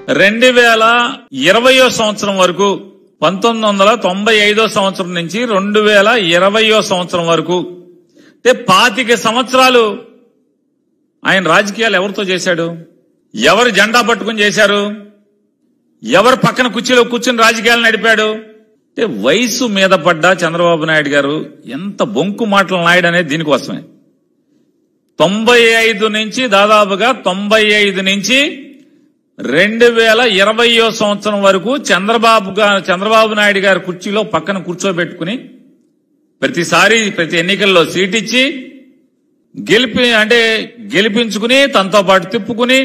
2020 సంవత్సరం వరకు 1995 సంవత్సరం నుంచి 2020 సంవత్సరం వరకు అంటే 25 సంవత్సరాలు ఆయన రాజకీయాలు ఎవరితో చేశాడు? ఎవరు జెండా పట్టుకుని చేశారు? ఎవరు పక్కన కుర్చీలో కూర్చుని రాజకీయాలు నడిపాడు? అంటే వయసు మీద పడ్డ చంద్రబాబు నాయుడు గారు ఎంత బొంకు మాటలు నాయుడు అనేది దీనికోసమే. 95 నుంచి దాదాపుగా 95 నుంచి 2020 సంవత్సరం వరకు చంద్రబాబు నాయుడు గారి కుర్చీలో పక్కన కూర్చోబెట్టుకుని ప్రతిసారి ప్రతి ఎన్నికల్లో సీట్ ఇచ్చి గెలిపించుకుని తనతో పాటు తిప్పుకుని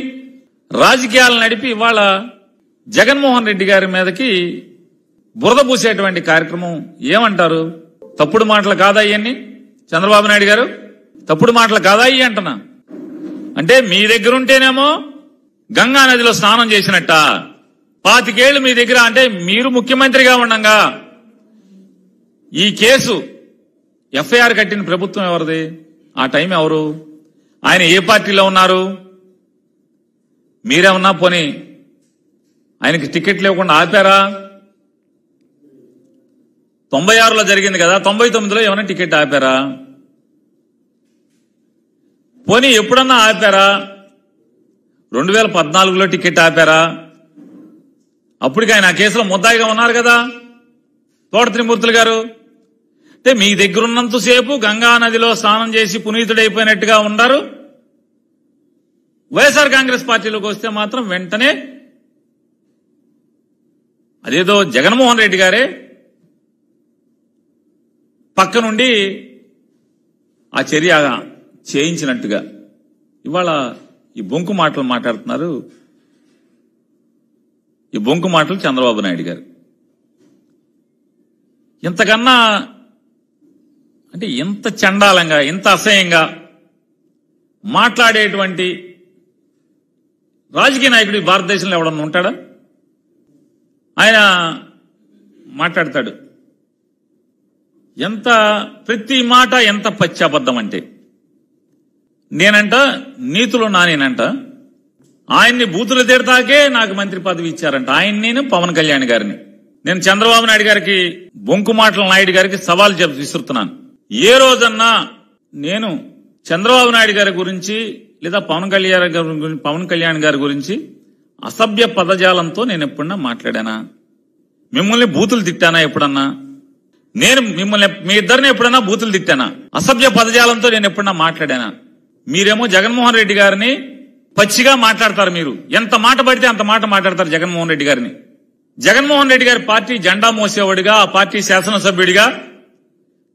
రాజకీయాలు నడిపి ఇవాళ జగన్మోహన్ రెడ్డి గారి మీదకి బురద పూసేటువంటి కార్యక్రమం ఏమంటారు? తప్పుడు మాటలు కాదా ఇవన్నీ? చంద్రబాబు నాయుడు గారు తప్పుడు మాటలు కాదా ఇవి అంటున్నా. అంటే మీ దగ్గర ఉంటేనేమో గంగా నదిలో స్నానం చేసినట్ట, 25 ఏళ్లు మీ దగ్గర అంటే మీరు ముఖ్యమంత్రిగా ఉండంగా ఈ కేసు ఎఫ్ఐఆర్ కట్టిన ప్రభుత్వం ఎవరిది? ఆ టైం ఎవరు? ఆయన ఏ పార్టీలో ఉన్నారు? మీరేమన్నా పోనీ ఆయనకి టికెట్ లేకుండా ఆపారా? 96లో జరిగింది కదా, 99లో ఏమైనా టికెట్ ఆపారా? పోనీ ఎప్పుడన్నా ఆపారా? 2014లో టికెట్ ఆపారా? అప్పటికి ఆయన ఆ కేసులో ముద్దాయిగా ఉన్నారు కదా తోట త్రిమూర్తులు గారు. అంటే మీ దగ్గర ఉన్నంతసేపు గంగా నదిలో స్నానం చేసి పునీతుడైపోయినట్టుగా ఉన్నారు. వైఎస్ఆర్ కాంగ్రెస్ పార్టీలోకి వస్తే మాత్రం వెంటనే అదేదో జగన్మోహన్ రెడ్డి గారే పక్క నుండి ఆ చర్య చేయించినట్టుగా ఇవాళ ఈ బొంకు మాటలు మాట్లాడుతున్నారు. ఈ బొంకు మాటలు చంద్రబాబు నాయుడు గారు. ఇంతకన్నా అంటే ఇంత చండాలంగా ఇంత అసహ్యంగా మాట్లాడేటువంటి రాజకీయ నాయకుడు భారతదేశంలో ఎవడన్నా ఉంటాడా? ఆయన మాట్లాడతాడు ఎంత ప్రతి మాట ఎంత పచ్చాబద్ధం అంటే, నేనంట నీతులు నానేనంట ఆయన్ని బూతులు తిడతాకే నాకు మంత్రి పదవి ఇచ్చారంట. నేను పవన్ కళ్యాణ్ గారిని నేను చంద్రబాబు నాయుడు గారికి బొంకు మాటల నాయుడు గారికి సవాల్ విసురుతున్నాను. ఏ రోజన్నా నేను చంద్రబాబు నాయుడు గారి గురించి లేదా పవన్ కళ్యాణ్ గారి గురించి అసభ్య పదజాలంతో నేను ఎప్పుడన్నా మాట్లాడానా? మిమ్మల్ని బూతులు తిట్టానా ఎప్పుడన్నా? నేను మిమ్మల్ని మీ ఇద్దరిని ఎప్పుడన్నా బూతులు తిట్టానా? అసభ్య పదజాలంతో నేను ఎప్పుడన్నా మాట్లాడానా? మీరేమో జగన్మోహన్ రెడ్డి గారిని పచ్చిగా మాట్లాడతారు. మీరు ఎంత మాట పడితే అంత మాట మాట్లాడతారు జగన్మోహన్ రెడ్డి గారిని. జగన్మోహన్ రెడ్డి గారి పార్టీ జెండా మోసేవాడిగా, ఆ పార్టీ శాసనసభ్యుడిగా,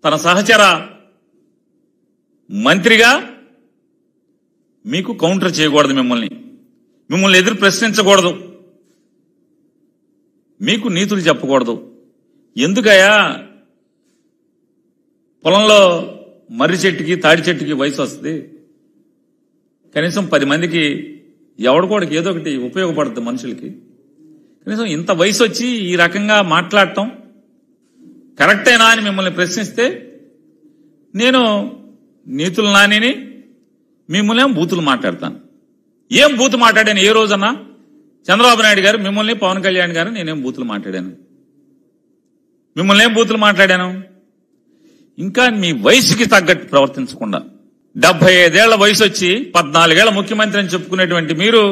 తన సహచర మంత్రిగా మీకు కౌంటర్ చేయకూడదు. మిమ్మల్ని ఎదురు ప్రశ్నించకూడదు. మీకు నీతులు చెప్పకూడదు. ఎందుకయ్యా పొలంలో మర్రి చెట్టుకి తాడి చెట్టుకి వయసు వస్తుంది, కనీసం 10 మందికి ఎవడికోడికి ఏదో ఒకటి ఉపయోగపడుతుంది మనుషులకి. కనీసం ఇంత వయసు వచ్చి ఈ రకంగా మాట్లాడటం కరెక్టేనా అని మిమ్మల్ని ప్రశ్నిస్తే నేను నీతులు నానిని, మిమ్మల్ని ఏం బూతులు మాట్లాడతాను. ఏం బూతు మాట్లాడాను ఏ రోజన్నా? చంద్రబాబు నాయుడు గారు మిమ్మల్ని, పవన్ కళ్యాణ్ గారు నేనేం బూతులు మాట్లాడాను? మిమ్మల్ని ఏం బూతులు మాట్లాడాను? ఇంకా మీ వయసుకి తగ్గట్టు ప్రవర్తించకుండా 75 ఏళ్ల వయసు వచ్చి 14 ఏళ్ల ముఖ్యమంత్రి అని చెప్పుకునేటువంటి మీరు